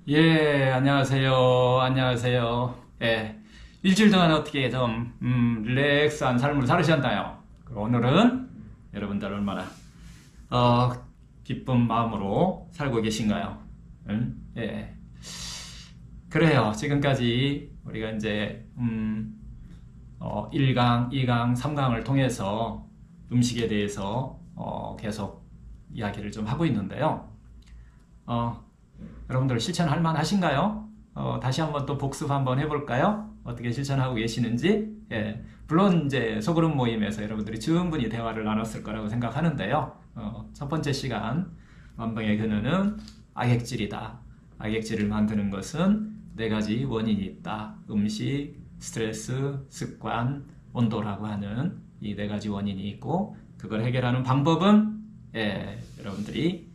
예, 안녕하세요. 안녕하세요. 예, 일주일 동안 어떻게 좀, 릴렉스한 삶을 살으셨나요? 오늘은 여러분들 얼마나, 어, 기쁜 마음으로 살고 계신가요? 예. 그래요. 지금까지 우리가 이제, 1강, 2강, 3강을 통해서 음식에 대해서, 계속 이야기를 좀 하고 있는데요. 어, 여러분들 실천할 만하신가요? 다시 한번 또 복습 한번 해볼까요? 어떻게 실천하고 계시는지? 예, 물론 이제 소그룹 모임에서 여러분들이 충분히 대화를 나눴을 거라고 생각하는데요. 첫 번째 시간, 만병의 근원은 악액질이다. 악액질을 만드는 것은 네 가지 원인이 있다. 음식, 스트레스, 습관, 온도라고 하는 이 네 가지 원인이 있고, 그걸 해결하는 방법은 여러분들이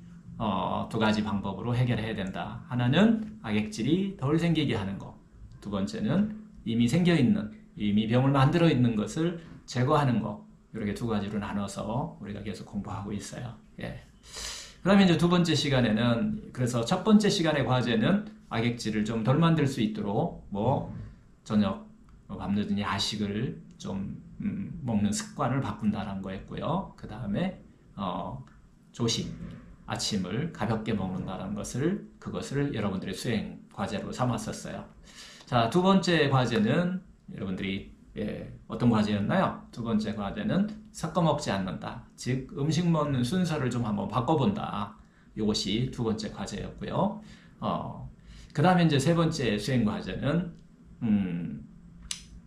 두 가지 방법으로 해결해야 된다. 하나는 악액질이 덜 생기게 하는 거. 두 번째는 이미 생겨 있는, 이미 병을 만들어 있는 것을 제거하는 거. 이렇게 두 가지로 나눠서 우리가 계속 공부하고 있어요. 예. 그 다음에 이제 두 번째 시간에는, 그래서 첫 번째 시간의 과제는 악액질을 좀 덜 만들 수 있도록, 저녁, 밤늦은 야식을 좀, 먹는 습관을 바꾼다는 거였고요. 그 다음에, 조식. 아침을 가볍게 먹는다는 그것을 여러분들의 수행 과제로 삼았었어요. 자, 두 번째 과제는 여러분들이 어떤 과제였나요? 두 번째 과제는 섞어 먹지 않는다. 즉, 음식 먹는 순서를 좀 한번 바꿔본다. 이것이 두 번째 과제였고요. 그 다음에 이제 세 번째 수행 과제는,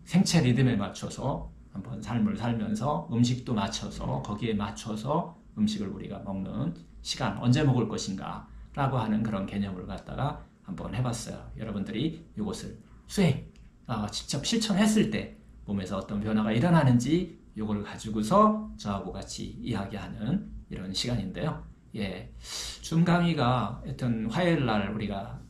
생체 리듬에 맞춰서 한번 삶을 살면서 음식도 맞춰서 거기에 맞춰서 음식을 우리가 먹는 시간, 언제 먹을 것인가 라고 하는 그런 개념을 갖다가 한번 해봤어요. 여러분들이 이것을 수행, 직접 실천했을 때 몸에서 어떤 변화가 일어나는지 이걸 가지고서 저하고 같이 이야기하는 이런 시간인데요. 예, 줌 강의가 하여튼 화요일 날 우리가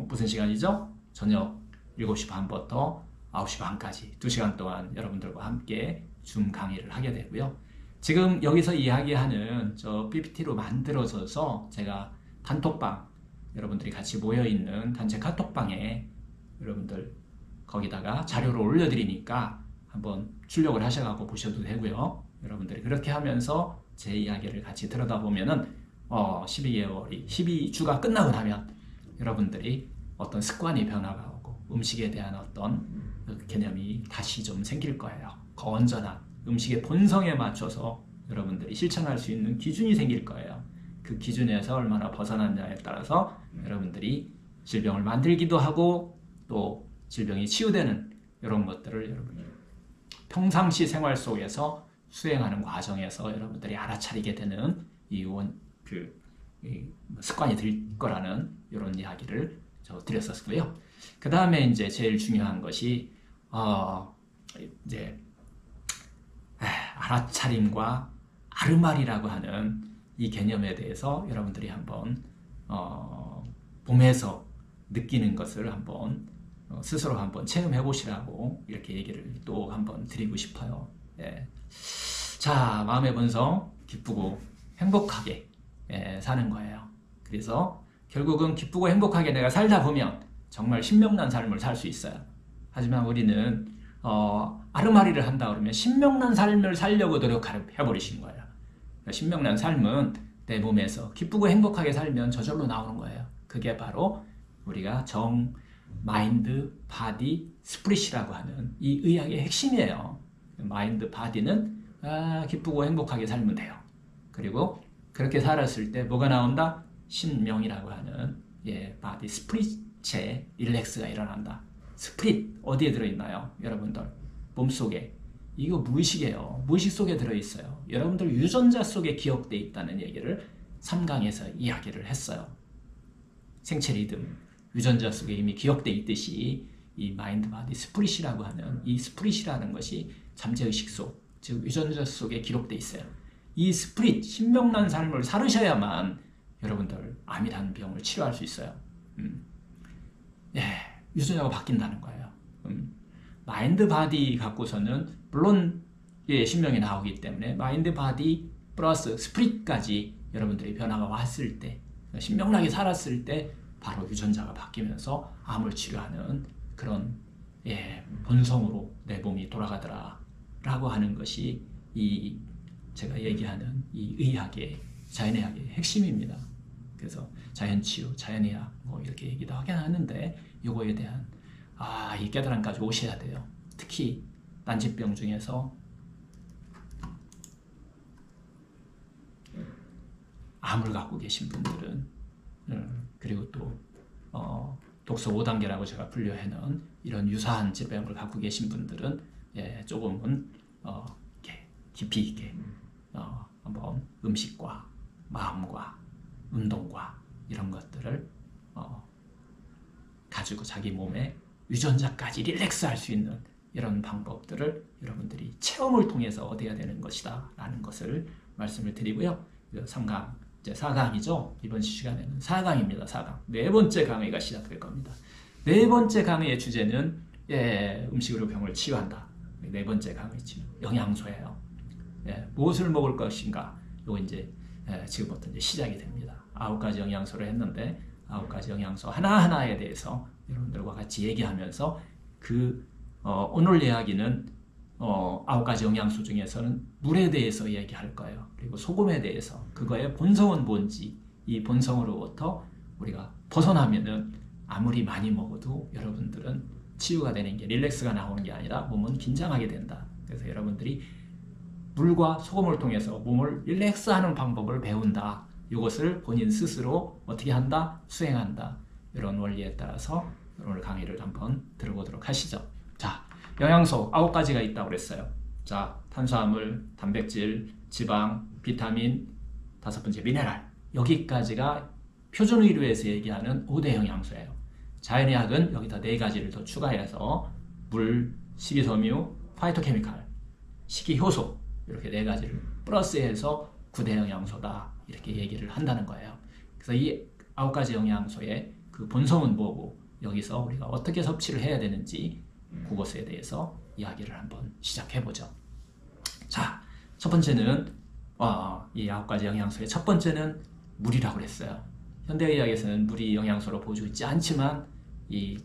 무슨 시간이죠? 저녁 7시 반부터 9시 반까지 2시간 동안 여러분들과 함께 줌 강의를 하게 되고요. 지금 여기서 이야기하는 저 PPT로 만들어져서 제가 단톡방, 여러분들이 같이 모여있는 단체 카톡방에 여러분들 거기다가 자료를 올려드리니까 한번 출력을 하셔가지고 보셔도 되고요. 여러분들이 그렇게 하면서 제 이야기를 같이 들여다보면은 12개월이, 12주가 끝나고 나면 여러분들이 어떤 습관이 변화가 오고 음식에 대한 어떤 개념이 다시 좀 생길 거예요. 건전한 음식의 본성에 맞춰서 여러분들이 실천할 수 있는 기준이 생길 거예요. 그 기준에서 얼마나 벗어났냐에 따라서 여러분들이 질병을 만들기도 하고 또 질병이 치유되는 이런 것들을 여러분이 평상시 생활 속에서 수행하는 과정에서 여러분들이 알아차리게 되는 이 습관이 될 거라는 이런 이야기를 드렸었고요. 그 다음에 이제 제일 중요한 것이 이제 알아차림과 아르말이라고 하는 이 개념에 대해서 여러분들이 한번 몸에서 느끼는 것을 한번 스스로 한번 체험해 보시라고 이렇게 얘기를 또 한번 드리고 싶어요. 예. 자, 마음의 본성 기쁘고 행복하게 사는 거예요. 그래서 결국은 기쁘고 행복하게 내가 살다 보면 정말 신명난 삶을 살 수 있어요. 하지만 우리는 아르마리를 한다 그러면 신명난 삶을 살려고 노력해버리신 거예요. 그러니까 신명난 삶은 내 몸에서 기쁘고 행복하게 살면 저절로 나오는 거예요. 그게 바로 우리가 마인드, 바디, 스프릿이라고 하는 이 의학의 핵심이에요. 마인드, 바디는 기쁘고 행복하게 살면 돼요. 그리고 그렇게 살았을 때 뭐가 나온다? 신명이라고 하는 바디, 스프릿의 릴렉스가 일어난다. 스프릿 어디에 들어있나요? 여러분들 몸속에. 이거 무의식이에요. 무의식 속에 들어있어요. 여러분들 유전자 속에 기억되어 있다는 얘기를 3강에서 이야기를 했어요. 생체 리듬 유전자 속에 이미 기억되어 있듯이 이 마인드 바디 스프릿이라고 하는 이 스프릿이라는 것이 잠재의식 속, 즉 유전자 속에 기록되어 있어요. 이 스프릿, 신명난 삶을 살으셔야만 여러분들 암이라는 병을 치료할 수 있어요. 유전자가 바뀐다는 거예요. 마인드 바디 갖고서는 물론 신명이 나오기 때문에 마인드 바디 플러스 스프릿까지 여러분들이 변화가 왔을 때 신명나게 살았을 때 바로 유전자가 바뀌면서 암을 치료하는 그런 본성으로 내 몸이 돌아가더라 라고 하는 것이 이 제가 얘기하는 이 의학의 자연의학의 핵심입니다. 그래서 자연치유, 자연의학 뭐 이렇게 얘기도 하긴 하는데 이거에 대한 이 깨달음까지 오셔야 돼요. 특히 난치병 중에서 암을 갖고 계신 분들은 그리고 또 독소 5단계라고 제가 분류해놓은 이런 유사한 질병을 갖고 계신 분들은 조금은 깊이 있게 한번 음식과 마음과 운동과 이런 것들을 가지고 자기 몸에 유전자까지 릴렉스할 수 있는 이런 방법들을 여러분들이 체험을 통해서 얻어야 되는 것이다 라는 것을 말씀을 드리고요. 3강, 이제 4강이죠. 이번 시간에는 4강입니다. 4강. 네 번째 강의가 시작될 겁니다. 네 번째 강의의 주제는 음식으로 병을 치유한다. 네 번째 강의죠. 영양소예요. 무엇을 먹을 것인가? 이거 이제 지금부터 이제 시작이 됩니다. 9가지 영양소를 했는데 9가지 영양소 하나하나에 대해서 여러분들과 같이 얘기하면서 오늘 이야기는 9가지 영양소 중에서는 물에 대해서 얘기할 거예요. 그리고 소금에 대해서 그거의 본성은 뭔지 이 본성으로부터 우리가 벗어나면은 아무리 많이 먹어도 여러분들은 치유가 되는 게 릴렉스가 나오는 게 아니라 몸은 긴장하게 된다. 그래서 여러분들이 물과 소금을 통해서 몸을 릴렉스하는 방법을 배운다. 이것을 본인 스스로 어떻게 한다? 수행한다. 이런 원리에 따라서 오늘 강의를 한번 들어보도록 하시죠. 자, 영양소 9가지가 있다고 그랬어요. 자, 탄수화물, 단백질, 지방, 비타민, 5번째 미네랄. 여기까지가 표준 의료에서 얘기하는 5대 영양소예요. 자연의학은 여기다 4가지를 더 추가해서 물, 식이섬유, 파이토케미칼, 식이효소 이렇게 4가지를 플러스해서 9대 영양소다 이렇게 얘기를 한다는 거예요. 그래서 이 9가지 영양소의 그 본성은 뭐고 여기서 우리가 어떻게 섭취를 해야 되는지 그것에 대해서 이야기를 한번 시작해보죠. 자, 첫 번째는 이 9가지 영양소의 첫 번째는 물이라고 그랬어요. 현대의학에서는 물이 영양소로 보여주고 있지 않지만 이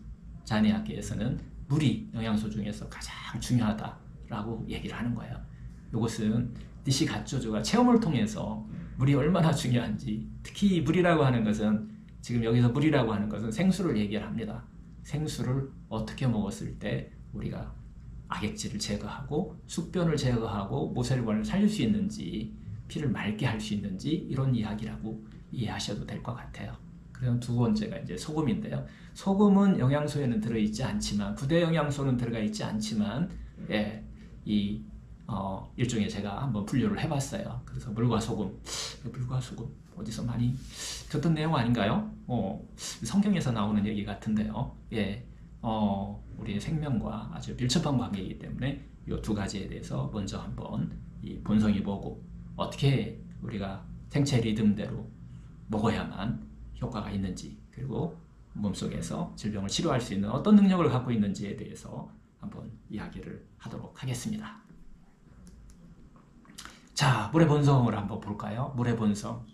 자연의학계에서는 물이 영양소 중에서 가장 중요하다라고 얘기를 하는 거예요. 이것은 니시 갓조조가 체험을 통해서 물이 얼마나 중요한지, 특히 물이라고 하는 것은 지금 여기서 물이라고 하는 것은 생수를 얘기를 합니다. 생수를 어떻게 먹었을 때 우리가 악액질을 제거하고 숙변을 제거하고 모세혈관을 살릴 수 있는지, 피를 맑게 할 수 있는지 이런 이야기라고 이해하셔도 될 것 같아요. 그럼 두 번째가 이제 소금인데요. 소금은 영양소에는 들어있지 않지만 9대 영양소는 들어가 있지 않지만 일종의 제가 한번 분류를 해봤어요. 그래서 물과 소금 어디서 많이 듣던 내용 아닌가요? 성경에서 나오는 얘기 같은데요. 우리의 생명과 아주 밀접한 관계이기 때문에 이 2가지에 대해서 먼저 한번 이 본성이 뭐고 어떻게 우리가 생체 리듬대로 먹어야만 효과가 있는지, 그리고 몸속에서 질병을 치료할 수 있는 어떤 능력을 갖고 있는지에 대해서 한번 이야기를 하도록 하겠습니다. 자, 물의 본성을 한번 볼까요? 물의 본성.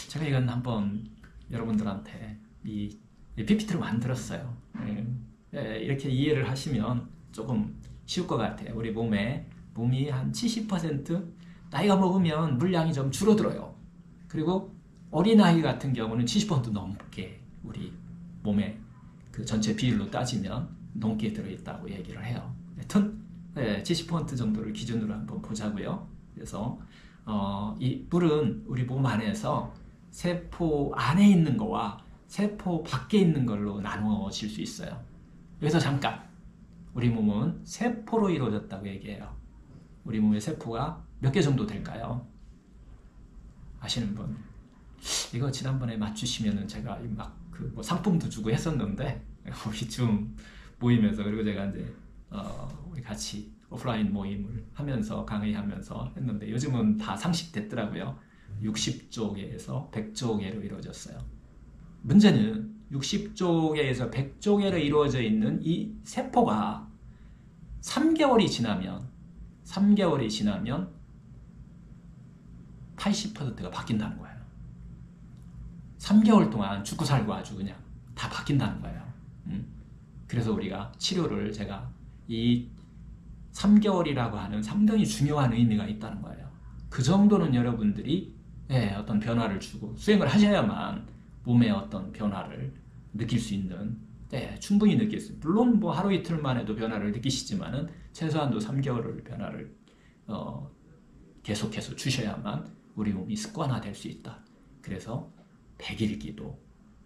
제가 이건 한번 여러분들한테 이 PPT로 만들었어요. 이렇게 이해를 하시면 조금 쉬울 것 같아요. 우리 몸이 한 70% 나이가 먹으면 물량이 좀 줄어들어요. 그리고 어린아이 같은 경우는 70% 넘게 우리 몸에 그 전체 비율로 따지면 넘게 들어있다고 얘기를 해요. 하여튼 70% 정도를 기준으로 한번 보자고요. 그래서 이 물은 우리 몸 안에서 세포 안에 있는 거와 세포 밖에 있는 걸로 나누어질 수 있어요. 여기서 잠깐 우리 몸은 세포로 이루어졌다고 얘기해요. 우리 몸의 세포가 몇 개 정도 될까요? 아시는 분? 이거 지난번에 맞추시면은 제가 막 뭐 상품도 주고 했었는데 우리 좀 모임에서, 그리고 제가 이제 우리 같이 오프라인 모임을 하면서 강의하면서 했는데 요즘은 다 상식됐더라고요. 60조 개에서 100조 개로 이루어졌어요. 문제는 60조 개에서 100조 개로 이루어져 있는 이 세포가 3개월이 지나면 80%가 바뀐다는 거예요. 3개월 동안 죽고 살고 아주 그냥 다 바뀐다는 거예요. 그래서 우리가 치료를 제가 이 3개월이라고 하는 상당히 중요한 의미가 있다는 거예요. 그 정도는 여러분들이 어떤 변화를 주고 수행을 하셔야만 몸의 어떤 변화를 느낄 수 있는, 충분히 느낄 수 있는, 물론 뭐 하루 이틀만 해도 변화를 느끼시지만은 최소한도 3개월을 변화를 계속해서 주셔야만 우리 몸이 습관화될 수 있다. 그래서 100일 기도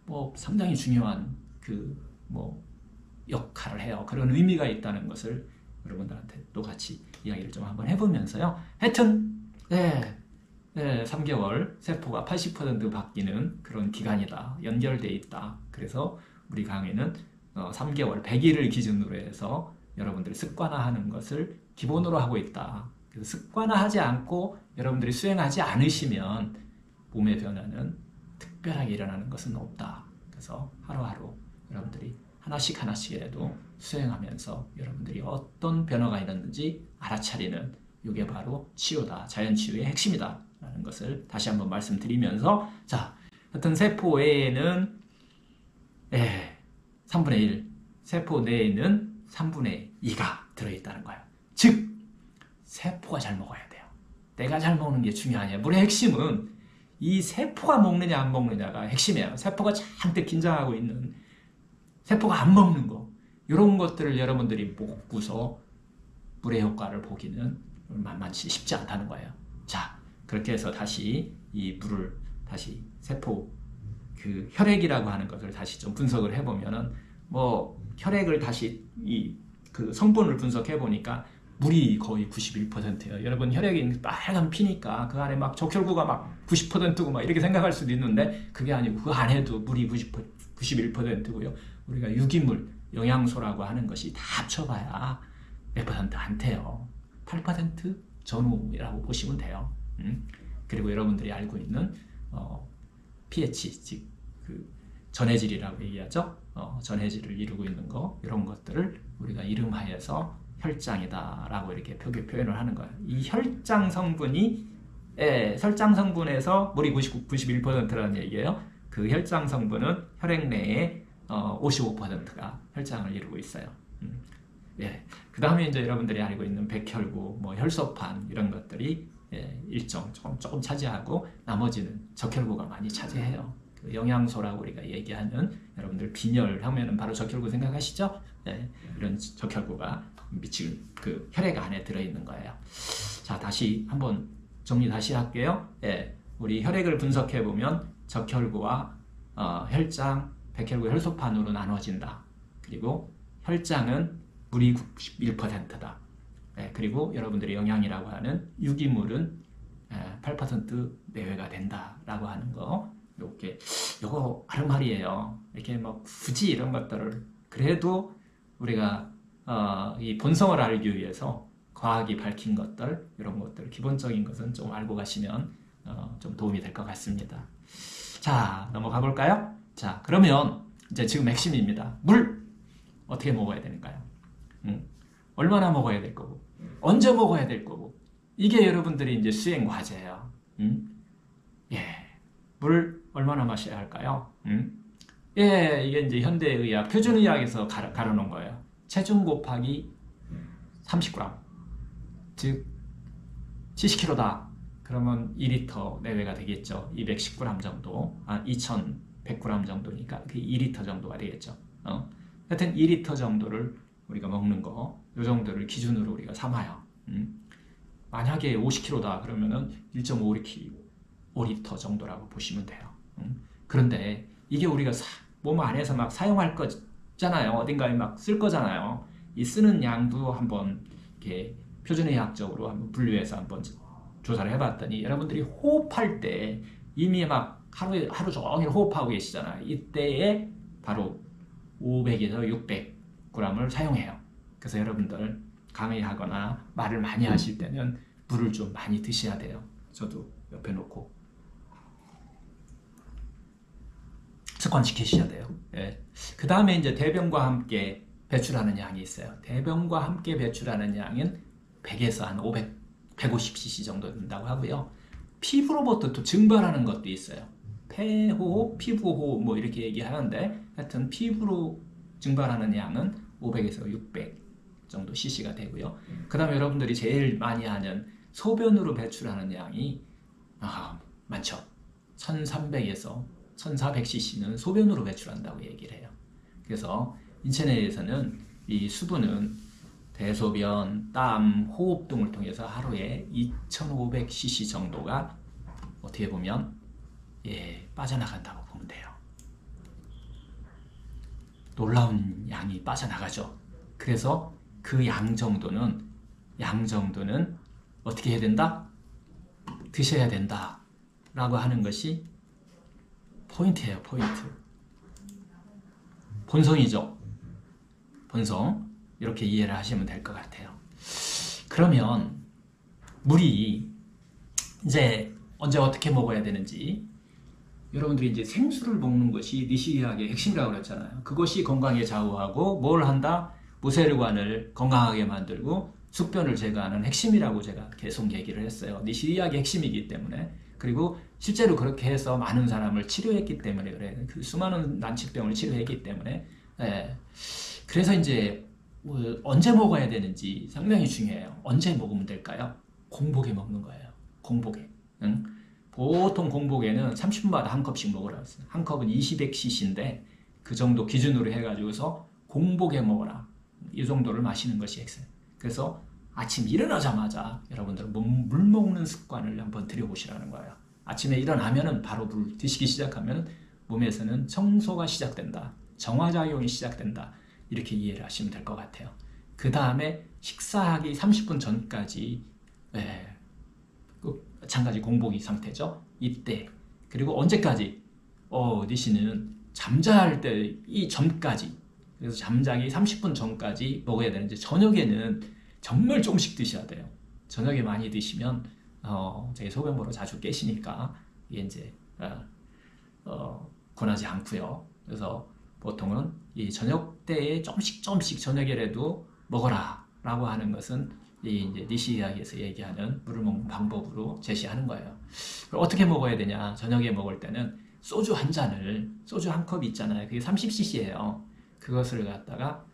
뭐 상당히 중요한 역할을 해요. 그런 의미가 있다는 것을 여러분들한테 또 같이 이야기를 좀 한번 해보면서요. 하여튼 3개월 세포가 80% 바뀌는 그런 기간이다. 연결되어 있다. 그래서 우리 강의는 3개월 100일을 기준으로 해서 여러분들이 습관화하는 것을 기본으로 하고 있다. 그래서 습관화하지 않고 여러분들이 수행하지 않으시면 몸의 변화는 특별하게 일어나는 것은 없다. 그래서 하루하루 여러분들이 하나씩이라도 수행하면서 여러분들이 어떤 변화가 있었는지 알아차리는, 이게 바로 치유다. 자연치유의 핵심이다 라는 것을 다시 한번 말씀드리면서, 자, 하여튼 세포 외에는 3분의 1, 세포 내에는 3분의 2가 들어있다는 거예요. 즉 세포가 잘 먹어야 돼요. 내가 잘 먹는 게 중요하냐. 물의 핵심은 이 세포가 먹느냐 안 먹느냐가 핵심이에요. 세포가 잔뜩 긴장하고 있는, 세포가 안 먹는 거, 이런 것들을 여러분들이 먹고서 물의 효과를 보기는 만만치 쉽지 않다는 거예요. 자, 그렇게 해서 다시 이 물을 다시 세포 혈액이라고 하는 것을 다시 좀 분석을 해보면은 혈액을 다시 성분을 분석해 보니까 물이 거의 91%예요. 여러분 혈액이 빨간 피니까 그 안에 막 적혈구가 막 90%고 막 이렇게 생각할 수도 있는데 그게 아니고 그 안에도 물이 91%고요. 우리가 유기물, 영양소라고 하는 것이 다 합쳐봐야 몇 퍼센트 안 돼요. 8% 전후라고 보시면 돼요. 그리고 여러분들이 알고 있는 pH, 즉 전해질이라고 얘기하죠. 전해질을 이루고 있는 거, 이런 것들을 우리가 이름하여서 혈장이다라고 이렇게 표현을 하는 거예요. 이 혈장 성분이 혈장 성분에서 물이 91%라는 얘기예요. 그 혈장 성분은 혈액 내에 55%가 혈장을 이루고 있어요. 그 다음에 이제 여러분들이 알고 있는 백혈구, 혈소판 이런 것들이 일정 조금 차지하고 나머지는 적혈구가 많이 차지해요. 그 영양소라고 우리가 얘기하는, 여러분들 빈혈 하면은 바로 적혈구 생각하시죠? 이런 적혈구가 미칠 혈액 안에 들어있는 거예요. 자, 다시 한번 정리 다시 할게요. 우리 혈액을 분석해 보면 적혈구와 혈장, 백혈구, 혈소판으로 나눠진다. 그리고 혈장은 물이 91%다. 그리고 여러분들이 영양이라고 하는 유기물은 8% 내외가 된다라고 하는 거, 요거 아름말이에요. 이렇게 굳이 이런 것들을, 그래도 우리가 이 본성을 알기 위해서 과학이 밝힌 것들, 이런 것들, 기본적인 것은 좀 알고 가시면 좀 도움이 될 것 같습니다. 자, 넘어가 볼까요? 자, 그러면 이제 지금 핵심입니다. 물 어떻게 먹어야 되는가요? 얼마나 먹어야 될 거고, 언제 먹어야 될 거고, 이게 여러분들이 이제 수행 과제예요. 물 얼마나 마셔야 할까요? 이게 이제 현대의학, 표준의학에서 가려놓은 거예요. 체중 곱하기 30g, 즉 70kg다. 그러면 2리터 내외가 되겠죠. 210g 정도, 2100g 정도니까 그게 2리터 정도가 되겠죠. 하여튼 2리터 정도를 우리가 먹는 거, 요 정도를 기준으로 우리가 삼아요. 만약에 50kg다 그러면은 1.5리터 정도라고 보시면 돼요. 그런데 이게 우리가 몸 안에서 막 사용할 거잖아요. 어딘가에 막 쓸 거잖아요. 이 쓰는 양도 한번 이렇게 표준의학적으로 한번 분류해서 한번 조사를 해봤더니, 여러분들이 호흡할 때 이미 막 하루 종일 호흡하고 계시잖아요. 이때에 바로 500에서 600g을 사용해요. 그래서 여러분들 강의하거나 말을 많이 하실 때는 물을 좀 많이 드셔야 돼요. 저도 옆에 놓고 습관시키셔야 돼요. 그 다음에 이제 대변과 함께 배출하는 양이 있어요. 대변과 함께 배출하는 양은 100에서 한 150cc 정도 된다고 하고요. 피부로부터 또 증발하는 것도 있어요. 폐호흡, 피부호흡 뭐 이렇게 얘기하는데 하여튼 피부로 증발하는 양은 500에서 600 정도 cc가 되고요. 그 다음에 여러분들이 제일 많이 하는 소변으로 배출하는 양이 많죠. 1300에서 1400cc는 소변으로 배출한다고 얘기를 해요. 그래서 인체 내에서는 이 수분은 대소변, 땀, 호흡 등을 통해서 하루에 2500cc 정도가 어떻게 보면 빠져나간다고 보면 돼요. 놀라운 양이 빠져나가죠. 그래서 그 양 정도는 어떻게 해야 된다? 드셔야 된다 라고 하는 것이 포인트예요. 포인트. 본성이죠. 본성. 이렇게 이해를 하시면 될 것 같아요. 그러면 물이 이제 언제 어떻게 먹어야 되는지, 여러분들이 이제 생수를 먹는 것이 니시리학의 핵심이라고 그랬잖아요. 그것이 건강에 좌우하고 뭘 한다? 모세혈관을 건강하게 만들고 숙변을 제거하는 핵심이라고 제가 계속 얘기를 했어요. 니시리학의 핵심이기 때문에. 그리고 실제로 그렇게 해서 많은 사람을 치료했기 때문에 그래요. 그 수많은 난치병을 치료했기 때문에. 그래서 이제 언제 먹어야 되는지 상당히 중요해요. 언제 먹으면 될까요? 공복에 먹는 거예요. 공복에. 응? 보통 공복에는 30분마다 한 컵씩 먹으라 했어요. 한 컵은 200cc인데 그 정도 기준으로 해가지고서 공복에 먹어라. 이 정도를 마시는 것이 핵심. 그래서 아침 일어나자마자 여러분들 물 먹는 습관을 한번 들여보시라는 거예요. 아침에 일어나면은 바로 물 드시기 시작하면 몸에서는 청소가 시작된다. 정화작용이 시작된다. 이렇게 이해를 하시면 될 것 같아요. 그 다음에 식사하기 30분 전까지 마찬가지 공복이 상태죠. 이때. 그리고 언제까지? 니시는 잠잘 때 이 전까지. 그래서 잠자기 30분 전까지 먹어야 되는데 저녁에는 정말 조금씩 드셔야 돼요. 저녁에 많이 드시면 제 소변보로 자주 깨시니까 이게 이제 권하지 않고요. 그래서 보통은 이 저녁 때에 조금씩 저녁에라도 먹어라 라고 하는 것은 이제 니시리학에서 얘기하는 물을 먹는 방법으로 제시하는 거예요. 어떻게 먹어야 되냐? 저녁에 먹을 때는 소주 한 잔을, 소주 한 컵 있잖아요. 그게 30cc예요. 그것을 갖다가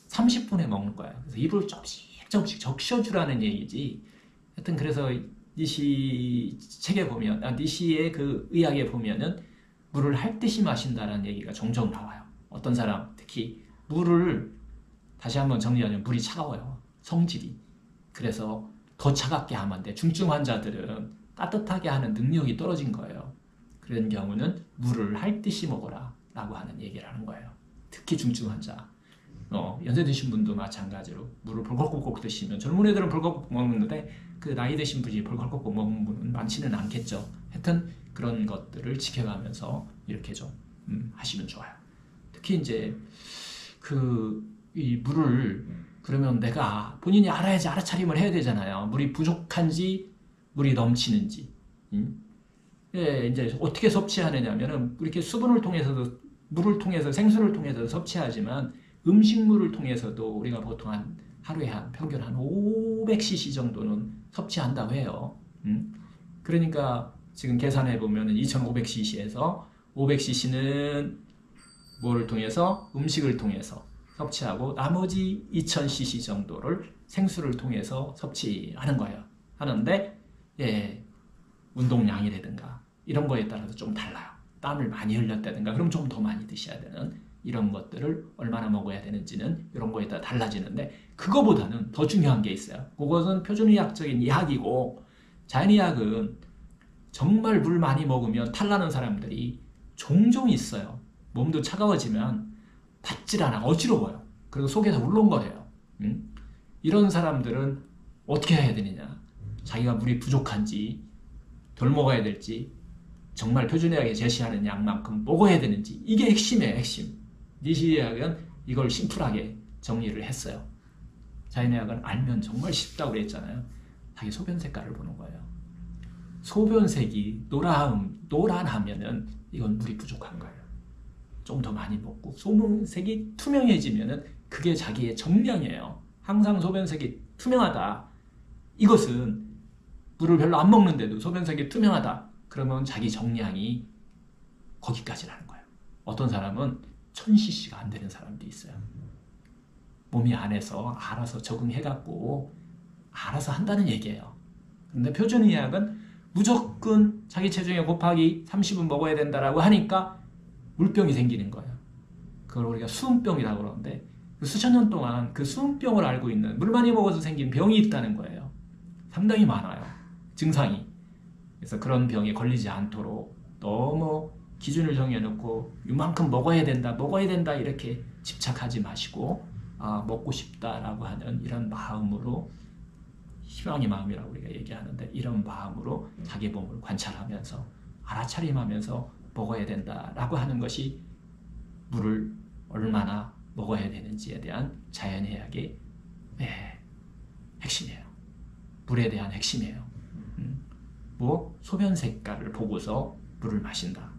30분에 먹는 거예요. 그래서 입을 조금씩 적셔주라는 얘기지. 하여튼 그래서 니시 책에 보면, 니시의 그 의학에 보면은 물을 핥듯이 마신다는 얘기가 종종 나와요. 어떤 사람, 특히 물을 다시 한번 정리하면 물이 차가워요. 성질이. 그래서 더 차갑게 하면 안 돼. 중증 환자들은 따뜻하게 하는 능력이 떨어진 거예요. 그런 경우는 물을 핥듯이 먹어라 라고 하는 얘기를 하는 거예요. 특히 중증 환자. 연세 드신 분도 마찬가지로 물을 벌컥벌컥 드시면, 젊은 애들은 벌컥벌컥 먹는데 그 나이 드신 분이 벌컥벌컥 먹는 분은 많지는 않겠죠. 하여튼 그런 것들을 지켜가면서 이렇게 좀 하시면 좋아요. 특히 이제 이 물을, 그러면 내가 본인이 알아야지 알아차림을 해야 되잖아요. 물이 부족한지 물이 넘치는지. 이제 어떻게 섭취하느냐면은 이렇게 수분을 통해서도, 물을 통해서, 생수를 통해서 섭취하지만 음식물을 통해서도 우리가 보통 하루에 평균 한 500cc 정도는 섭취한다고 해요. 그러니까 지금 계산해 보면 2500cc에서 500cc는 뭐를 통해서? 음식을 통해서 섭취하고 나머지 2000cc 정도를 생수를 통해서 섭취하는 거예요. 하는데 운동량이라든가 이런 거에 따라서 좀 달라요. 땀을 많이 흘렸다든가 그럼 좀 더 많이 드셔야 되는 이런 것들을 얼마나 먹어야 되는지는 이런 거에 따라 달라지는데, 그거보다는 더 중요한 게 있어요. 그것은 표준의학적인 의학이고, 자연의학은 정말 물 많이 먹으면 탈나는 사람들이 종종 있어요. 몸도 차가워지면 받질 않아. 어지러워요. 그리고 속에서 울렁거려요. 이런 사람들은 어떻게 해야 되느냐? 자기가 물이 부족한지, 덜 먹어야 될지, 정말 표준의학에 제시하는 양만큼 먹어야 되는지, 이게 핵심이에요. 핵심. 니시리학은 이걸 심플하게 정리를 했어요. 자연의학은 알면 정말 쉽다고 그랬잖아요. 자기 소변 색깔을 보는 거예요. 소변색이 노란하면은 이건 물이 부족한 거예요. 좀 더 많이 먹고, 소변색이 투명해지면은 그게 자기의 정량이에요. 항상 소변색이 투명하다. 이것은 물을 별로 안 먹는데도 소변색이 투명하다. 그러면 자기 정량이 거기까지라는 거예요. 어떤 사람은 1000cc가 안 되는 사람도 있어요. 몸이 안에서 알아서 적응해갖고 알아서 한다는 얘기예요. 근데 표준의학은 무조건 자기 체중에 곱하기 30은 먹어야 된다라고 하니까 물병이 생기는 거예요. 그걸 우리가 수은병이라고 그러는데 수천 년 동안 그 수은병을 앓고 있는, 물 많이 먹어서 생긴 병이 있다는 거예요. 상당히 많아요. 증상이. 그래서 그런 병에 걸리지 않도록 너무 기준을 정해놓고 이만큼 먹어야 된다 이렇게 집착하지 마시고 먹고 싶다라고 하는 이런 마음으로, 희망의 마음이라고 우리가 얘기하는데, 이런 마음으로 자기 몸을 관찰하면서 알아차림하면서 먹어야 된다라고 하는 것이 물을 얼마나 먹어야 되는지에 대한 자연의학의 핵심이에요. 물에 대한 핵심이에요. 뭐 소변 색깔을 보고서 물을 마신다.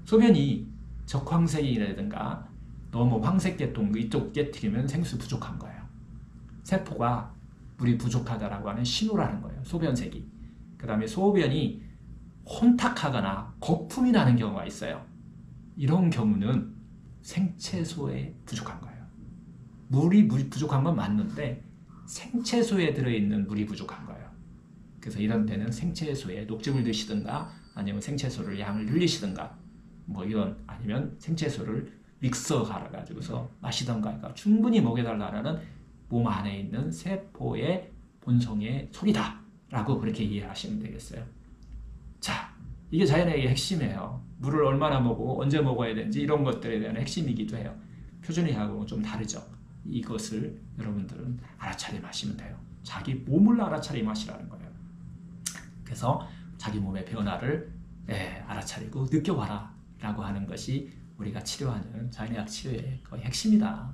소변이 적황색이라든가 너무 황색계통 이쪽에 튀기면 생수 부족한 거예요. 세포가 물이 부족하다라고 하는 신호라는 거예요. 소변색이. 그 다음에 소변이 혼탁하거나 거품이 나는 경우가 있어요. 이런 경우는 생채소에 부족한 거예요. 물이 부족한 건 맞는데 생채소에 들어있는 물이 부족한 거예요. 그래서 이런 때는 생채소에 녹즙을 드시든가 아니면 생채소를 양을 늘리시든가 뭐 이런, 아니면 생채소를 믹서 갈아가지고서 마시던가, 그러니까 충분히 먹여달라는 몸 안에 있는 세포의 본성의 소리다 라고 그렇게 이해하시면 되겠어요. 자, 이게 자연의 핵심이에요. 물을 얼마나 먹고 언제 먹어야 되는지 이런 것들에 대한 핵심이기도 해요. 표준의학하고는 좀 다르죠. 이것을 여러분들은 알아차림하시면 돼요. 자기 몸을 알아차림하시라는 거예요. 그래서 자기 몸의 변화를 알아차리고 느껴봐라 라고 하는 것이 우리가 치료하는 자연의학 치료의 거의 핵심이다.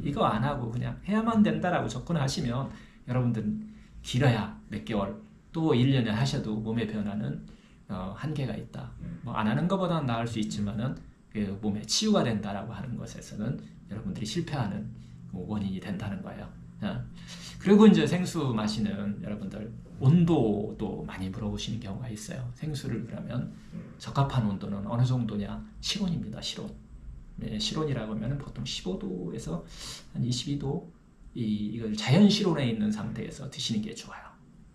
이거 안 하고 그냥 해야만 된다라고 접근하시면 여러분들은 길어야 몇 개월, 또 1년에 하셔도 몸의 변화는 한계가 있다. 뭐 안 하는 것보다는 나을 수 있지만은 그 몸에 치유가 된다라고 하는 것에서는 여러분들이 실패하는 원인이 된다는 거예요. 그리고 이제 생수 마시는 여러분들 온도도 많이 물어보시는 경우가 있어요. 생수를 그러면 적합한 온도는 어느 정도냐? 실온입니다. 실온. 네, 실온이라고 하면 보통 15도에서 한 22도 이걸 자연 실온에 있는 상태에서 드시는 게 좋아요.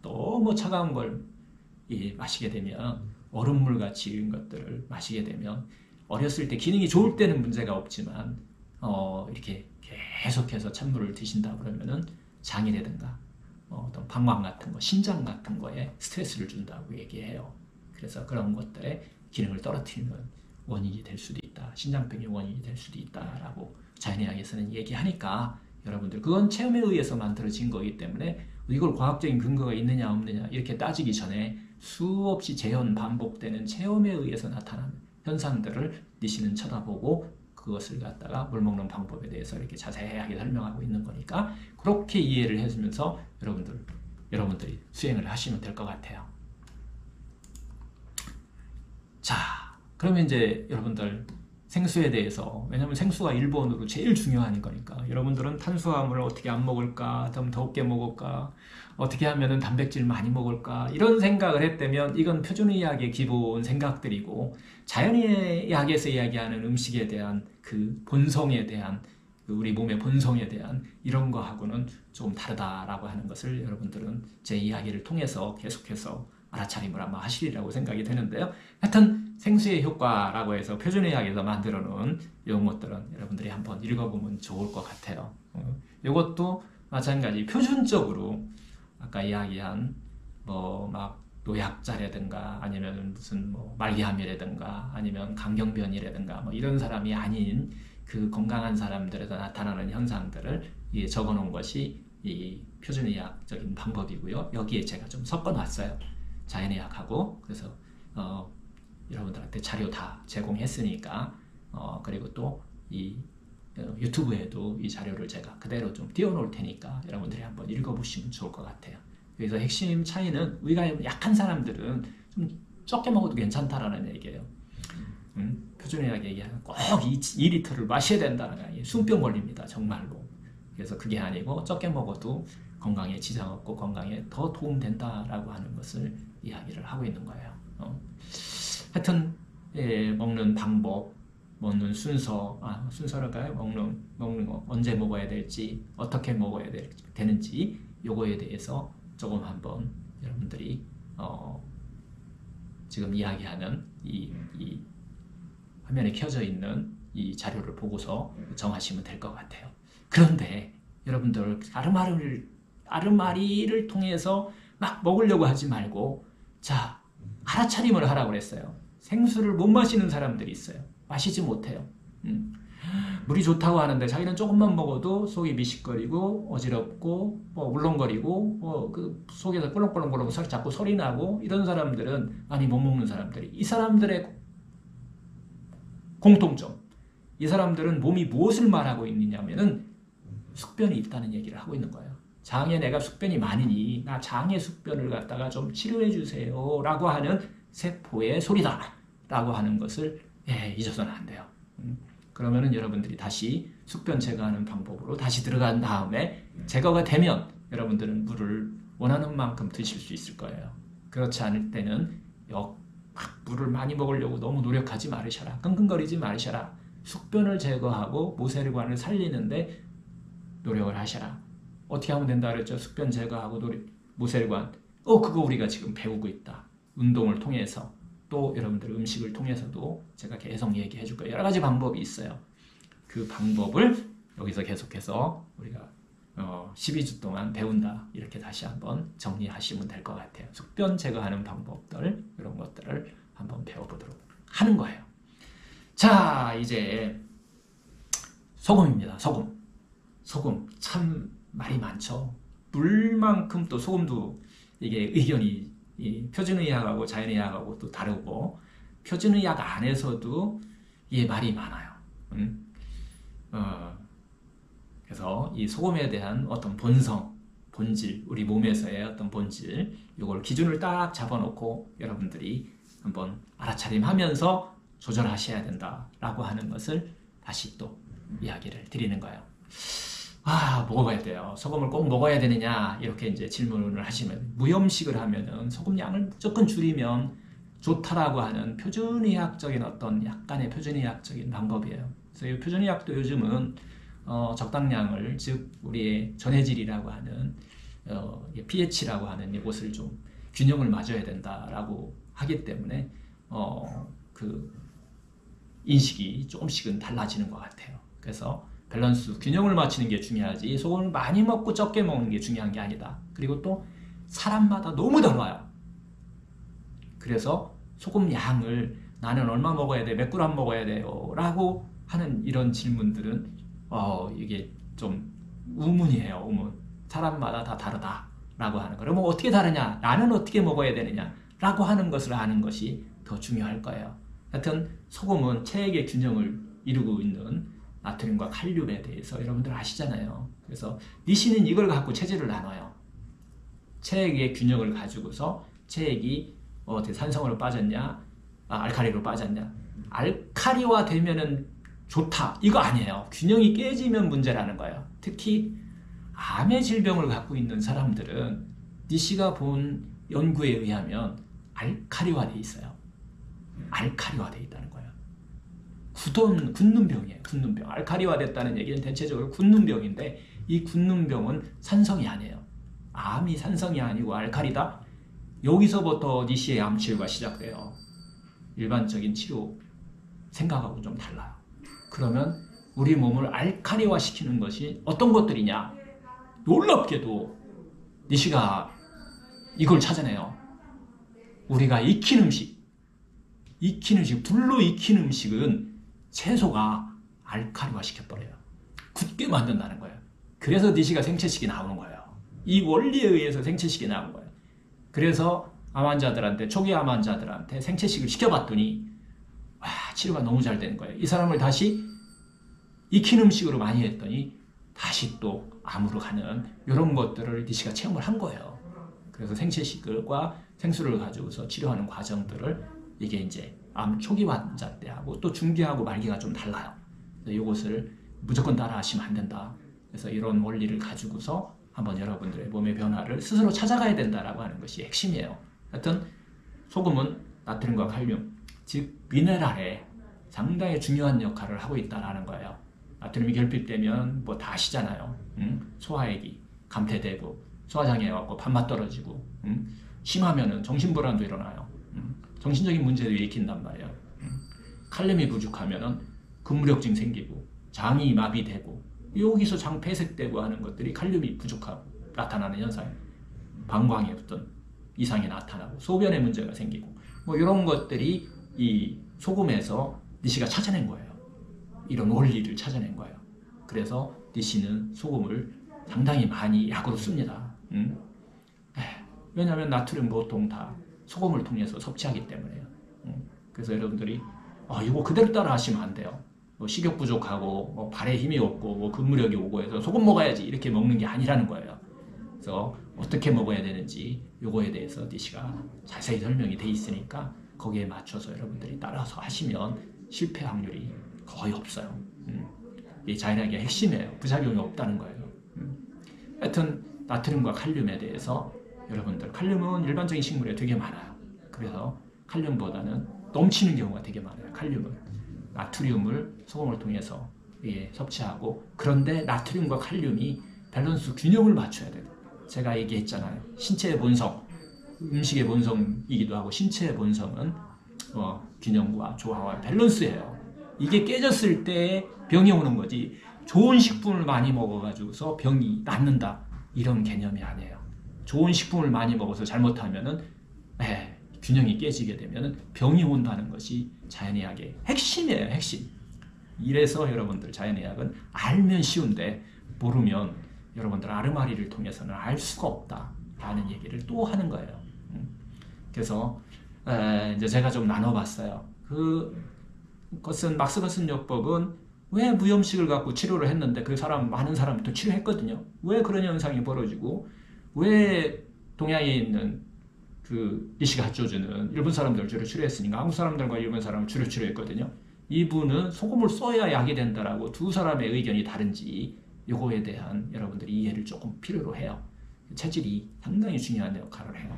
너무 차가운 걸 마시게 되면, 얼음물 같이 이런 것들을 마시게 되면 어렸을 때 기능이 좋을 때는 문제가 없지만 이렇게 계속해서 찬물을 드신다 그러면은 장이라든가 어떤 방광 같은 거, 신장 같은 거에 스트레스를 준다고 얘기해요. 그래서 그런 것들의 기능을 떨어뜨리는 원인이 될 수도 있다. 신장병의 원인이 될 수도 있다라고 자연의학에서는 얘기하니까, 여러분들 그건 체험에 의해서 만들어진 거기 때문에 이걸 과학적인 근거가 있느냐 없느냐 이렇게 따지기 전에 수없이 재현 반복되는 체험에 의해서 나타나는 현상들을 니시는 쳐다보고 그것을 갖다가 물 먹는 방법에 대해서 이렇게 자세하게 설명하고 있는 거니까, 그렇게 이해를 해주면서 여러분들이 수행을 하시면 될 것 같아요. 자, 그러면 이제 여러분들 생수에 대해서, 왜냐면 생수가 1번으로 제일 중요한 거니까, 여러분들은 탄수화물을 어떻게 안 먹을까, 좀 적게 먹을까, 어떻게 하면은 단백질 많이 먹을까, 이런 생각을 했다면 이건 표준의학의 기본 생각들이고, 자연의학에서 이야기하는 음식에 대한 그 본성에 대한, 우리 몸의 본성에 대한 이런 거하고는 좀 다르다라고 하는 것을 여러분들은 제 이야기를 통해서 계속해서 알아차림을 아마 하시리라고 생각이 되는데요. 하여튼 생수의 효과라고 해서 표준의학에서 만들어 놓은 이런 것들은 여러분들이 한번 읽어보면 좋을 것 같아요. 이것도 마찬가지 표준적으로 아까 이야기한 뭐 막 노약자라든가 아니면 무슨 뭐 말기암이라든가 아니면 강경변이라든가 뭐 이런 사람이 아닌 그 건강한 사람들에서 나타나는 현상들을 적어 놓은 것이 이 표준의학적인 방법이고요. 여기에 제가 좀 섞어 놨어요. 자연의학하고. 그래서 여러분들한테 자료 다 제공했으니까 그리고 또 이 유튜브에도 이 자료를 제가 그대로 좀 띄워놓을 테니까 여러분들이 한번 읽어보시면 좋을 것 같아요. 그래서 핵심 차이는 위가 약한 사람들은 좀 적게 먹어도 괜찮다라는 얘기예요. 표준의학 얘기하는 꼭 2리터를 마셔야 된다는 숨병 걸립니다. 정말로. 그래서 그게 아니고 적게 먹어도 건강에 지장 없고 건강에 더 도움된다라고 하는 것을 이야기를 하고 있는 거예요. 하여튼 먹는 방법, 먹는 순서랄까요? 먹는 거 언제 먹어야 될지, 어떻게 먹어야 되는지 요거에 대해서 조금 한번 여러분들이 지금 이야기하는 이 화면에 켜져 있는 이 자료를 보고서 정하시면 될 것 같아요. 그런데 여러분들 아르마리를 통해서 막 먹으려고 하지 말고, 자, 알아차림을 하라고 그랬어요. 생수를 못 마시는 사람들이 있어요. 마시지 못해요. 물이 좋다고 하는데 자기는 조금만 먹어도 속이 미식거리고 어지럽고 울렁거리고 그 속에서 꿀렁꿀렁꿀렁 자꾸 소리 나고, 이런 사람들은 많이 못 먹는 사람들이, 이 사람들의 공통점, 이 사람들은 몸이 무엇을 말하고 있느냐면은 숙변이 있다는 얘기를 하고 있는 거예요. 장에 내가 숙변이 많으니 나 장의 숙변을 갖다가 좀 치료해 주세요 라고 하는 세포의 소리다 라고 하는 것을 잊어서는 안 돼요. 그러면은 여러분들이 다시 숙변 제거하는 방법으로 다시 들어간 다음에 제거가 되면 여러분들은 물을 원하는 만큼 드실 수 있을 거예요. 그렇지 않을 때는 물을 많이 먹으려고 너무 노력하지 말으셔라. 끙끙거리지 말으셔라. 숙변을 제거하고 모세혈관을 살리는데 노력을 하셔라. 어떻게 하면 된다 그랬죠? 숙변 제거하고 모세혈관. 그거 우리가 지금 배우고 있다. 운동을 통해서, 또 여러분들 음식을 통해서도 제가 계속 얘기해 줄 거예요. 여러 가지 방법이 있어요. 그 방법을 여기서 계속해서 우리가 12주 동안 배운다. 이렇게 다시 한번 정리하시면 될 것 같아요. 숙변 제거하는 방법들, 이런 것들을 한번 배워보도록 하는 거예요. 자, 이제 소금입니다. 소금 참 말이 많죠. 물만큼 또 소금도 이게 의견이 표준의학하고 자연의학하고 또 다르고, 표준의학 안에서도 이게 말이 많아요. 그래서 이 소금에 대한 어떤 본질, 우리 몸에서의 어떤 본질, 이걸 기준을 딱 잡아놓고 여러분들이 한번 알아차림하면서 조절하셔야 된다라고 하는 것을 다시 또 이야기를 드리는 거예요. 먹어야 돼요. 소금을 꼭 먹어야 되느냐, 이렇게 이제 질문을 하시면, 무염식을 하면은 소금 양을 무조건 줄이면 좋다라고 하는 표준의학적인 어떤 약간의 표준의학적인 방법이에요. 그래서 이 표준의학도 요즘은 적당량을, 즉 우리의 전해질이라고 하는 pH라고 하는 이것을 좀 균형을 맞춰야 된다라고 하기 때문에 그 인식이 조금씩은 달라지는 것 같아요. 그래서 밸런스, 균형을 맞추는 게 중요하지 소금을 많이 먹고 적게 먹는 게 중요한 게 아니다. 그리고 또 사람마다 너무 달라요. 그래서 소금 양을 나는 얼마 먹어야 돼, 몇 그램 먹어야 돼요 라고 하는 이런 질문들은 이게 좀 우문이에요. 우문. 사람마다 다 다르다라고 하는 거예요. 뭐 어떻게 다르냐, 나는 어떻게 먹어야 되느냐 라고 하는 것을 아는 것이 더 중요할 거예요. 하여튼 소금은 체액의 균형을 이루고 있는 나트륨과 칼륨에 대해서 여러분들 아시잖아요. 그래서 니시는 이걸 갖고 체질을 나눠요. 체액의 균형을 가지고서 체액이 산성으로 빠졌냐, 알칼리로 빠졌냐. 알칼리화 되면은 좋다, 이거 아니에요. 균형이 깨지면 문제라는 거예요. 특히 암의 질병을 갖고 있는 사람들은 니시가 본 연구에 의하면 알칼리화돼 있어요. 알칼리화돼 있다는 거예요. 굳는 병이에요. 굳는 병. 알칼리화 됐다는 얘기는 대체적으로 굳는 병인데, 이 굳는 병은 산성이 아니에요. 암이 산성이 아니고 알칼리다? 여기서부터 니시의 암 치료가 시작돼요. 일반적인 치료 생각하고 좀 달라요. 그러면 우리 몸을 알칼리화 시키는 것이 어떤 것들이냐? 놀랍게도 니시가 이걸 찾아내요. 우리가 익힌 음식, 불로 익힌 음식은 채소가 알칼리화 시켜버려요. 굳게 만든다는 거예요. 그래서 니시가 생채식이 나오는 거예요. 이 원리에 의해서 생채식이 나온 거예요. 그래서 초기 암 환자들한테 생채식을 시켜봤더니 치료가 너무 잘 되는 거예요. 이 사람을 다시 익힌 음식으로 많이 했더니 다시 또 암으로 가는 이런 것들을 니시가 체험을 한 거예요. 그래서 생채식과 생수를 가지고서 치료하는 과정들을, 이게 이제 암 초기 환자 때하고 또 중기하고 말기가 좀 달라요. 이것을 무조건 따라 하시면 안 된다. 그래서 이런 원리를 가지고서 한번 여러분들의 몸의 변화를 스스로 찾아가야 된다라고 하는 것이 핵심이에요. 하여튼 소금은 나트륨과 칼륨, 즉 미네랄에 상당히 중요한 역할을 하고 있다는 거예요. 나트륨이 결핍되면 뭐 다 아시잖아요. 소화액이 감퇴되고 소화장애 와서 밥맛 떨어지고 심하면은 정신불안도 일어나요. 정신적인 문제도 일으킨단 말이에요. 칼륨이 부족하면은 근무력증 생기고 장이 마비되고 여기서 장 폐색되고 하는 것들이 칼륨이 부족하고 나타나는 현상, 방광에 어떤 이상이 나타나고 소변에 문제가 생기고 뭐 이런 것들이 이 소금에서 니시가 찾아낸 거예요. 이런 원리를 찾아낸 거예요. 그래서 니시는 소금을 상당히 많이 약으로 씁니다. 왜냐하면 나트륨 보통 다 소금을 통해서 섭취하기 때문에요. 그래서 여러분들이 이거 그대로 따라 하시면 안 돼요. 뭐 식욕 부족하고 뭐 발에 힘이 없고 뭐 근무력이 오고 해서 소금 먹어야지 이렇게 먹는 게 아니라는 거예요. 그래서 어떻게 먹어야 되는지 요거에 대해서 니시가 자세히 설명이 돼 있으니까 거기에 맞춰서 여러분들이 따라서 하시면 실패 확률이 거의 없어요. 이 자연학의 핵심이에요. 부작용이 없다는 거예요. 하여튼 나트륨과 칼륨에 대해서 여러분들, 칼륨은 일반적인 식물에 되게 많아요. 그래서 칼륨보다는 넘치는 경우가 되게 많아요. 칼륨은 나트륨을 소금을 통해서 섭취하고, 그런데 나트륨과 칼륨이 밸런스 균형을 맞춰야 돼요. 제가 얘기했잖아요. 신체의 본성, 음식의 본성이기도 하고 신체의 본성은 균형과 조화와 밸런스예요. 이게 깨졌을 때 병이 오는 거지, 좋은 식품을 많이 먹어가지고서 병이 낫는다 이런 개념이 아니에요. 좋은 식품을 많이 먹어서 잘못하면은 균형이 깨지게 되면은 병이 온다는 것이 자연의학의 핵심이에요. 핵심. 이래서 여러분들 자연의학은 알면 쉬운데 모르면 여러분들 아르마리를 통해서는 알 수가 없다라는 얘기를 또 하는 거예요. 그래서 이제 제가 좀 나눠봤어요. 그것은 막스버슨 요법은 왜 무염식을 갖고 치료를 했는데 많은 사람이 또 치료했거든요. 왜 그런 현상이 벌어지고, 왜 동양에 있는 니시가 하초주는 일본 사람들을 주로 치료했으니까 한국 사람들과 일본 사람을 주로 치료했거든요. 이분은 소금을 써야 약이 된다라고 두 사람의 의견이 다른지 요거에 대한 여러분들이 이해를 조금 필요로 해요. 체질이 상당히 중요한 역할을 해요.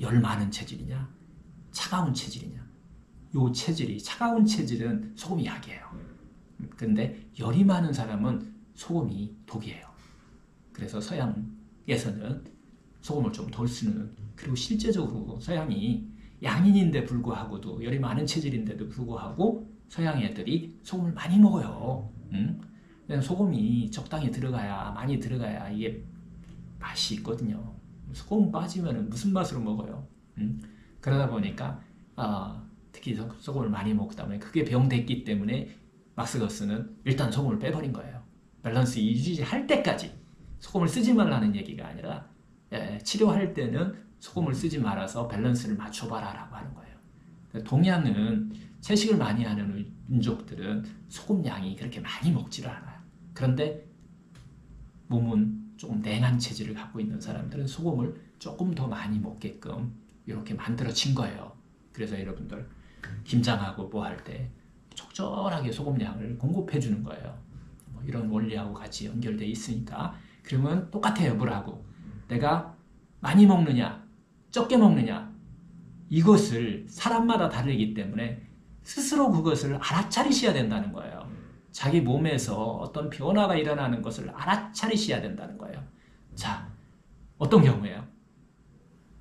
열 많은 체질이냐, 차가운 체질이냐. 요 체질이, 차가운 체질은 소금이 약이에요. 근데 열이 많은 사람은 소금이 독이에요. 그래서 서양에서는 소금을 좀 덜 쓰는, 그리고 실제적으로 서양이 양인인데 불구하고도 열이 많은 체질인데도 불구하고 서양 애들이 소금을 많이 먹어요. 소금이 적당히 들어가야, 많이 들어가야 이게 맛이 있거든요. 소금 빠지면 무슨 맛으로 먹어요? 그러다 보니까 특히 소금을 많이 먹다 보니 그게 병됐기 때문에 막스거스는 일단 소금을 빼버린 거예요. 밸런스 유지할 때까지 소금을 쓰지 말라는 얘기가 아니라 치료할 때는 소금을 쓰지 말아서 밸런스를 맞춰봐라 라고 하는 거예요. 동양은 채식을 많이 하는 민족들은 소금 양이 그렇게 많이 먹지를 않아요. 그런데 몸은 조금 냉한 체질을 갖고 있는 사람들은 소금을 조금 더 많이 먹게끔 이렇게 만들어진 거예요. 그래서 여러분들 김장하고 뭐 할 때 적절하게 소금량을 공급해 주는 거예요. 이런 원리하고 같이 연결되어 있으니까. 그러면 똑같아요. 뭐라고? 내가 많이 먹느냐 적게 먹느냐, 이것을 사람마다 다르기 때문에 스스로 그것을 알아차리셔야 된다는 거예요. 자기 몸에서 어떤 변화가 일어나는 것을 알아차리셔야 된다는 거예요. 자, 어떤 경우예요?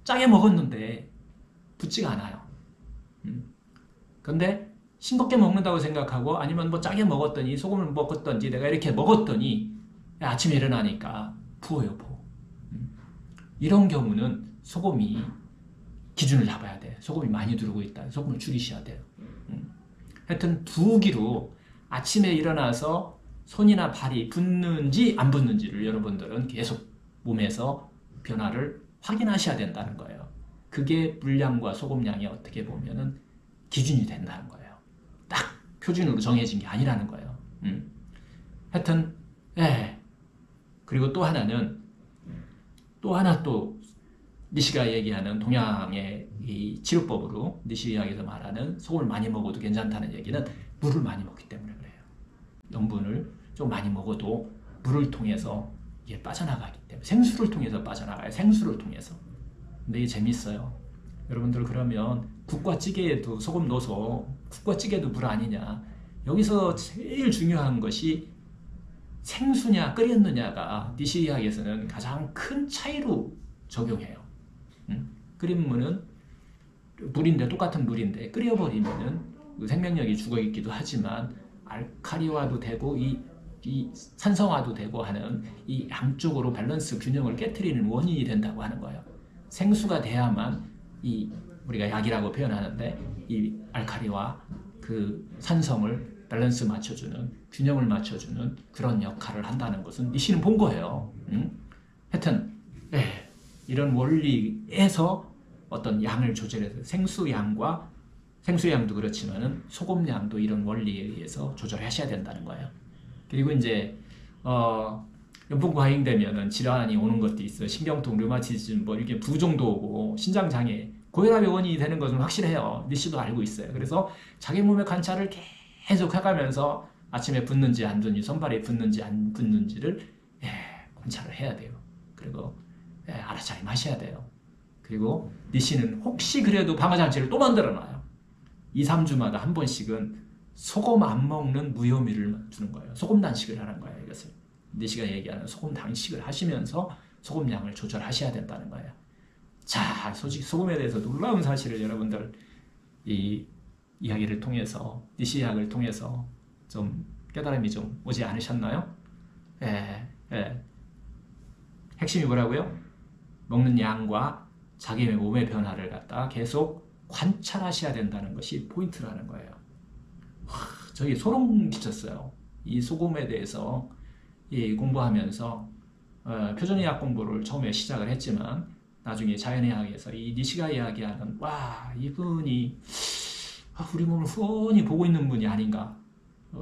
짜게 먹었는데 붙지가 않아요. 근데 싱겁게 먹는다고 생각하고, 아니면 뭐 짜게 먹었더니, 소금을 먹었던지 내가 이렇게 먹었더니 아침에 일어나니까 부어요, 부어. 이런 경우는 소금이 기준을 잡아야 돼. 소금이 많이 들어오고 있다. 소금을 줄이셔야 돼요. 하여튼 두기로 아침에 일어나서 손이나 발이 붓는지 안 붓는지를 여러분들은 계속 몸에서 변화를 확인하셔야 된다는 거예요. 그게 물량과 소금량이 어떻게 보면은 기준이 된다는 거예요. 딱 표준으로 정해진 게 아니라는 거예요. 하여튼 그리고 또 하나는 또 니시가 얘기하는 동양의 이 치료법으로 니시의학에서 말하는 소금을 많이 먹어도 괜찮다는 얘기는 물을 많이 먹기 때문에 그래요. 염분을 좀 많이 먹어도 물을 통해서 이게 빠져나가기 때문에, 생수를 통해서 빠져나가요. 생수를 통해서. 근데 이게 재밌어요. 여러분들 그러면 국과 찌개에도 소금 넣어서 국과 찌개도 물 아니냐. 여기서 제일 중요한 것이 생수냐 끓였느냐가 니시의학에서는 가장 큰 차이로 적용해요. 끓인 물은 물인데 똑같은 물인데 끓여버리면은 그 생명력이 죽어있기도 하지만 알칼리화도 되고 이 산성화도 되고 하는 이 양쪽으로 밸런스 균형을 깨트리는 원인이 된다고 하는 거예요. 생수가 돼야만 이 우리가 약이라고 표현하는데 이 알칼리와 그 산성을 밸런스 맞춰주는 균형을 맞춰주는 그런 역할을 한다는 것은 니시는 본 거예요. 하여튼 이런 원리에서 어떤 양을 조절해서 생수양도 그렇지만은 소금량도 이런 원리에 의해서 조절하셔야 된다는 거예요. 그리고 이제 연분 과잉되면은 질환이 오는 것도 있어요. 신경통, 류마티즘, 뭐 이렇게 부종도 오고 신장 장애, 고혈압의 원인이 되는 것은 확실해요. 니씨도 알고 있어요. 그래서 자기 몸의 관찰을 계속 해가면서 아침에 붓는지 안 붓는지, 손발에 붓는지 안 붓는지를 관찰을 해야 돼요. 그리고 알아차림 하셔야 돼요. 그리고 니씨는 혹시 그래도 방어장치를 또 만들어놔요. 2, 3주마다 한 번씩은 소금 안 먹는 무효미를 주는 거예요. 소금 단식을 하는 거예요. 이것을 니씨가 얘기하는 소금 단식을 하시면서 소금량을 조절하셔야 된다는 거예요. 자, 솔직히 소금에 대해서 놀라운 사실을 여러분들 이 이야기를 통해서 니시약을 통해서 좀 깨달음이 좀 오지 않으셨나요? 핵심이 뭐라고요? 먹는 양과 자기 몸의 변화를 갖다 계속 관찰하셔야 된다는 것이 포인트라는 거예요. 저희 소름 끼쳤어요. 이 소금에 대해서 공부하면서 표준의학 공부를 처음에 시작을 했지만 나중에 자연의학에서 이 니시가 이야기하는 와 이분이 우리 몸을 후원히 보고 있는 분이 아닌가.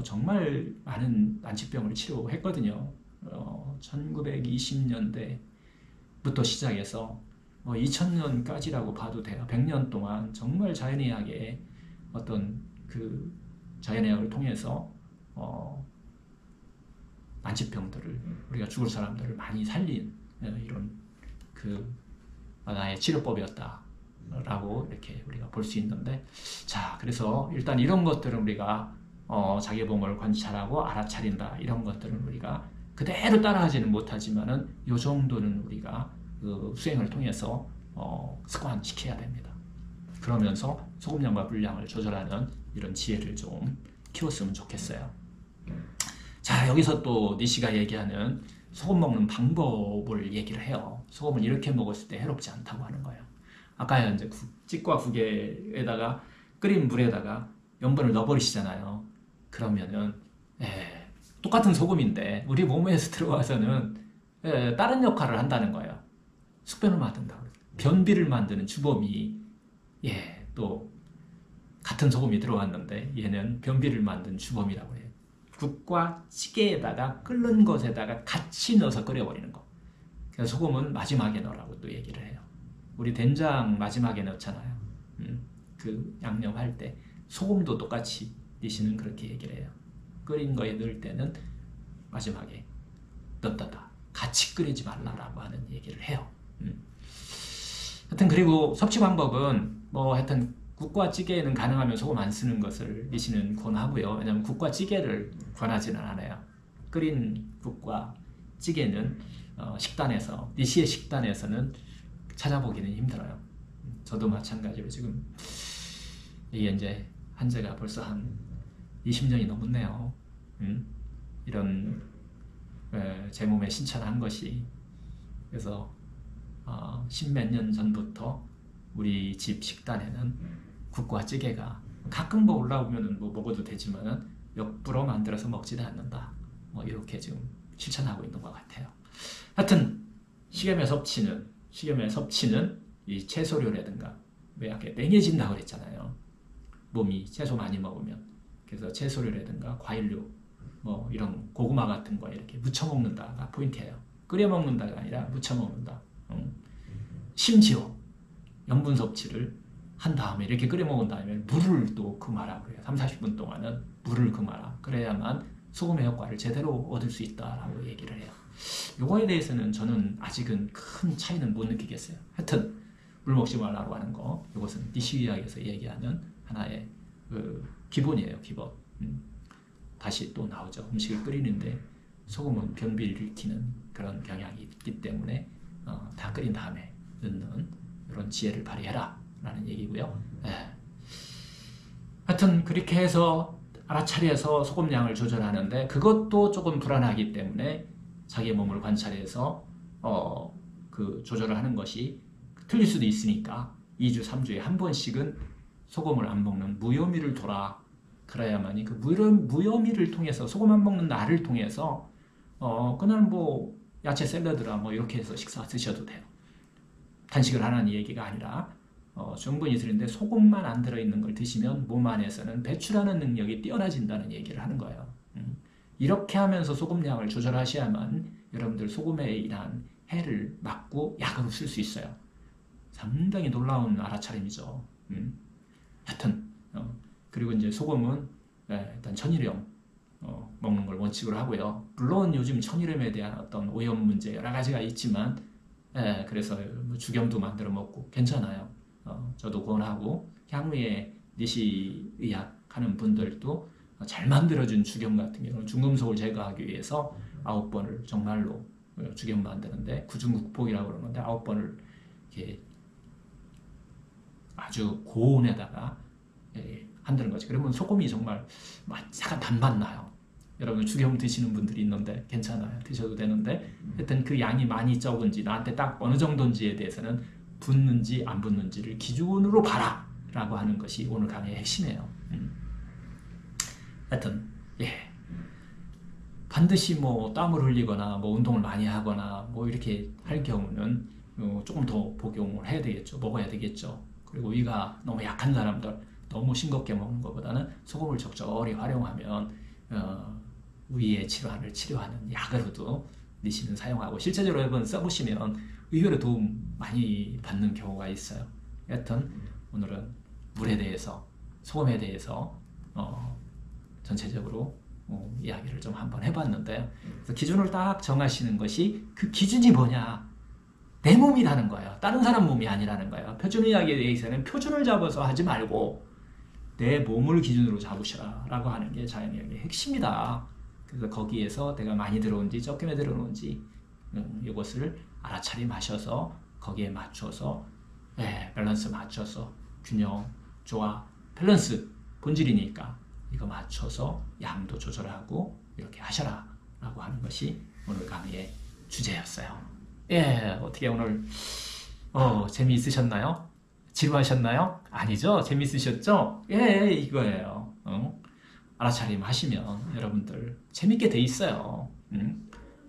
정말 많은 난치병을 치료했거든요. 1920년대부터 시작해서 2000년까지라고 봐도 돼요. 100년 동안 정말 자연의학의 어떤 그 자연의학을 통해서 난치병들을 우리가 죽을 사람들을 많이 살린 이런 그 하나의 치료법이었다라고 이렇게 우리가 볼 수 있는데, 자 그래서 일단 이런 것들은 우리가 자기 몸을 관찰하고 알아차린다 이런 것들은 우리가 그대로 따라하지는 못하지만은 이 정도는 우리가 그 수행을 통해서 습관시켜야 됩니다. 그러면서 소금량과 분량을 조절하는 이런 지혜를 좀 키웠으면 좋겠어요. 자 여기서 또 니시가 얘기하는 소금 먹는 방법을 얘기를 해요. 소금을 이렇게 먹었을 때 해롭지 않다고 하는 거예요. 아까 이제 찌과 국에다가 끓인 물에다가 염분을 넣어버리시잖아요. 그러면은 똑같은 소금인데 우리 몸에서 들어와서는 다른 역할을 한다는 거예요. 숙변을 만든다. 변비를 만드는 주범이 또 같은 소금이 들어왔는데 얘는 변비를 만든 주범이라고 해요. 국과 찌개에다가 끓는 것에다가 같이 넣어서 끓여버리는 거. 그래서 소금은 마지막에 넣으라고 또 얘기를 해요. 우리 된장 마지막에 넣잖아요. 그 양념할 때 소금도 똑같이 니시는 그렇게 얘기를 해요. 끓인 거에 넣을 때는 마지막에 넣었다. 같이 끓이지 말라라고 하는 얘기를 해요. 하여튼 그리고 섭취 방법은 뭐 하여튼 국과 찌개에는 가능하면 소금 안 쓰는 것을 니시는 권하고요. 왜냐하면 국과 찌개를 권하지는 않아요. 끓인 국과 찌개는 식단에서 니시의 식단에서는 찾아보기는 힘들어요. 저도 마찬가지로 지금 이게 이제 한지가 벌써 한 20년이 넘었네요. 이런 제 몸에 신천한 것이. 그래서 십몇 년 전부터 우리 집 식단에는 국과 찌개가 가끔 뭐 올라오면 뭐 먹어도 되지만은 역부러 만들어서 먹지는 않는다. 뭐 이렇게 지금 실천하고 있는 것 같아요. 하여튼 식염의 섭취는 이 채소류라든가 왜 아까 맹해진다고 그랬잖아요. 몸이 채소 많이 먹으면. 그래서 채소류라든가 과일류 뭐 이런 고구마 같은 거 이렇게 무쳐 먹는다가 포인트예요. 끓여 먹는다가 아니라 무쳐 먹는다. 심지어 염분 섭취를 한 다음에 이렇게 끓여 먹은 다음에 물을 또 금하라 그래요. 30-40분 동안은 물을 금하라. 그래야만 소금의 효과를 제대로 얻을 수 있다라고 얘기를 해요. 요거에 대해서는 저는 아직은 큰 차이는 못 느끼겠어요. 하여튼 물 먹지 말라고 하는 거, 이것은 니시의학에서 얘기하는 하나의 그 기본이에요. 기본. 다시 또 나오죠. 음식을 끓이는데 소금은 변비를 일으키는 그런 경향이 있기 때문에 다 끓인 다음에 넣는 이런 지혜를 발휘해라 라는 얘기고요. 하여튼 그렇게 해서 알아차려서 소금량을 조절하는데, 그것도 조금 불안하기 때문에 자기의 몸을 관찰해서 그 조절을 하는 것이 틀릴 수도 있으니까 2주, 3주에 한 번씩은 소금을 안 먹는 무효미를 둬라. 그래야만이 그 무효미를 통해서, 소금 안 먹는 날을 통해서 그날 뭐 야채 샐러드라 뭐 이렇게 해서 식사 드셔도 돼요. 단식을 하라는 얘기가 아니라 충분히 드는데, 소금만 안 들어있는 걸 드시면 몸 안에서는 배출하는 능력이 뛰어나진다는 얘기를 하는 거예요. 이렇게 하면서 소금량을 조절하셔야만 여러분들 소금에 인한 해를 막고 약으로 쓸 수 있어요. 상당히 놀라운 알아차림이죠. 하여튼 그리고 이제 소금은 일단 천일염 먹는 걸 원칙으로 하고요. 물론 요즘 천일염에 대한 어떤 오염 문제 여러 가지가 있지만, 그래서 뭐 죽염도 만들어 먹고 괜찮아요. 저도 권하고, 향후에 니시의학 하는 분들도 잘 만들어준 죽염 같은 경우는 중금속을 제거하기 위해서 9번을 정말로 죽염 만드는데, 구중국복이라고 그러는 건데 9번을 이렇게 아주 고온에다가 한다는 거지. 그러면 소금이 정말 약간 단맛 나요. 여러분 죽염 드시는 분들이 있는데 괜찮아요. 드셔도 되는데, 하여튼 그 양이 많이 적은지, 나한테 딱 어느 정도인지에 대해서는 붙는지 안 붙는지를 기준으로 봐라 라고 하는 것이 오늘 강의의 핵심이에요. 하여튼 반드시 뭐 땀을 흘리거나 뭐 운동을 많이 하거나 뭐 이렇게 할 경우는 조금 더 복용을 해야 되겠죠. 먹어야 되겠죠. 그리고 위가 너무 약한 사람들, 너무 싱겁게 먹는 것보다는 소금을 적절히 활용하면 위의 질환을 치료하는 약으로도 니시는 사용하고, 실제적으로 여러분 써보시면 의외로 도움 많이 받는 경우가 있어요. 여튼 오늘은 물에 대해서, 소금에 대해서 전체적으로 이야기를 좀 한번 해봤는데요. 그래서 기준을 딱 정하시는 것이, 그 기준이 뭐냐? 내 몸이라는 거예요. 다른 사람 몸이 아니라는 거예요. 표준의학에 대해서는 표준을 잡아서 하지 말고 내 몸을 기준으로 잡으시라 라고 하는 게 자연의학의 핵심이다. 그래서 거기에서 내가 많이 들어온지 적게 들어오는지 이것을 알아차림하셔서 거기에 맞춰서 밸런스 맞춰서 균형, 조화, 밸런스 본질이니까 이거 맞춰서 양도 조절하고 이렇게 하셔라 라고 하는 것이 오늘 강의의 주제였어요. 어떻게 오늘 재미있으셨나요? 지루하셨나요? 아니죠? 재미있으셨죠? 이거예요. 알아차림 하시면 여러분들 재밌게 돼 있어요.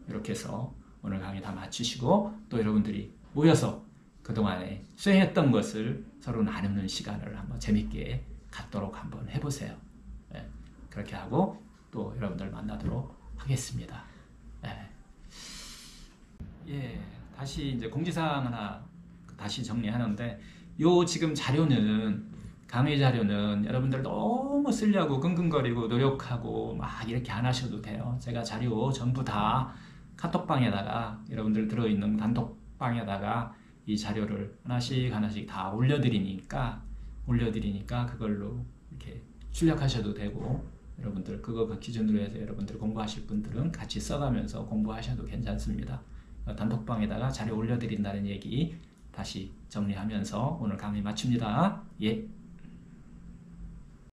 이렇게 해서 오늘 강의 다 마치시고, 또 여러분들이 모여서 그동안에 수행했던 것을 서로 나누는 시간을 한번 재밌게 갖도록 한번 해보세요. 그렇게 하고 또 여러분들 만나도록 하겠습니다. 다시 이제 공지사항 하나 다시 정리하는데, 요 지금 자료는, 강의 자료는 여러분들 너무 쓰려고 끙끙거리고 노력하고 막 이렇게 안 하셔도 돼요. 제가 자료 전부 다 카톡방에다가, 여러분들 들어있는 단톡방에다가 이 자료를 하나씩 하나씩 다 올려드리니까 그걸로 이렇게 출력하셔도 되고, 여러분들 그거 그 기준으로 해서 여러분들 공부하실 분들은 같이 써가면서 공부하셔도 괜찮습니다. 단톡방에다가 자료 올려드린다는 얘기 다시 정리하면서 오늘 강의 마칩니다.